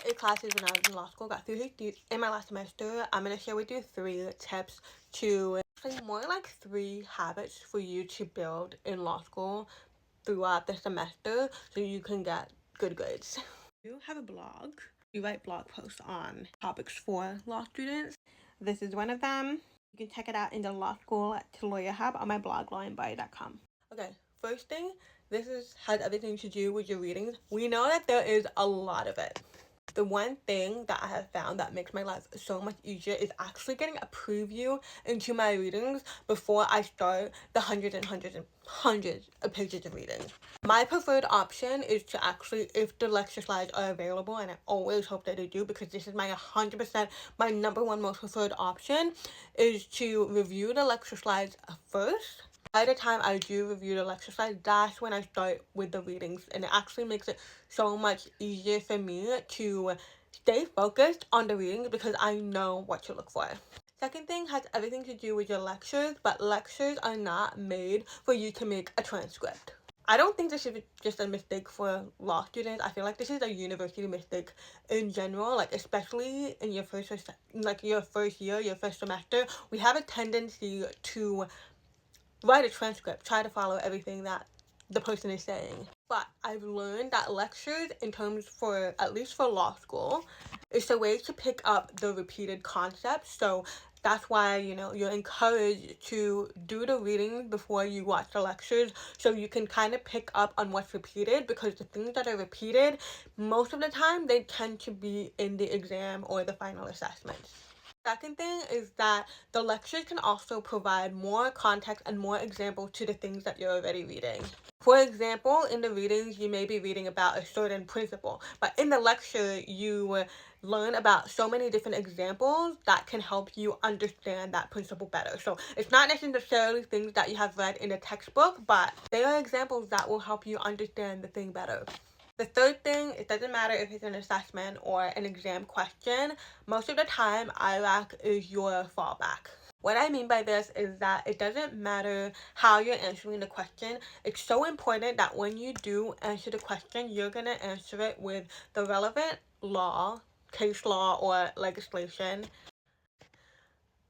8 classes when I was in law school, got 3 in my last semester. I'm going to share with you 3 tips to, more like 3 habits for you to build in law school throughout the semester so you can get good grades. You have a blog. You write blog posts on topics for law students. This is one of them. You can check it out in the law school to Lawyer Hub on my blog, lawandbody.com. Okay, first thing, has everything to do with your readings. We know that there is a lot of it. The one thing that I have found that makes my life so much easier is actually getting a preview into my readings before I start the hundreds of pages of reading. My preferred option is to actually, if the lecture slides are available, and I always hope that they do because this is my 100%, my number one most preferred option, is to review the lecture slides first. By the time I do review the lecture slides, that's when I start with the readings, and it actually makes it so much easier for me to stay focused on the readings because I know what to look for. Second thing has everything to do with your lectures, but lectures are not made for you to make a transcript. I don't think this is just a mistake for law students. I feel like this is a university mistake in general, like especially in your first year, your first semester. We have a tendency to write a transcript, try to follow everything that the person is saying. But I've learned that lectures, in terms for, at least for law school, is a way to pick up the repeated concepts. So that's why, you're encouraged to do the reading before you watch the lectures so you can kind of pick up on what's repeated, because the things that are repeated, most of the time, they tend to be in the exam or the final assessments. Second thing is that the lectures can also provide more context and more examples to the things that you're already reading. For example, in the readings, you may be reading about a certain principle, but in the lecture, you learn about so many different examples that can help you understand that principle better. So it's not necessarily things that you have read in a textbook, but they are examples that will help you understand the thing better. The third thing, it doesn't matter if it's an assessment or an exam question, most of the time IRAC is your fallback. What I mean by this is that it doesn't matter how you're answering the question. It's so important that when you do answer the question, you're going to answer it with the relevant law, case law, or legislation.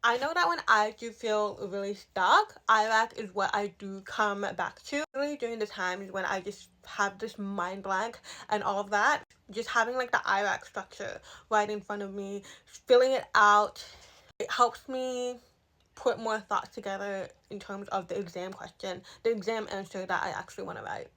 I know that when I do feel really stuck, IRAC is what I do come back to. Really during the times when I just have this mind blank and all of that, just having like the IRAC structure right in front of me, filling it out, it helps me put more thoughts together in terms of the exam question, the exam answer that I actually want to write.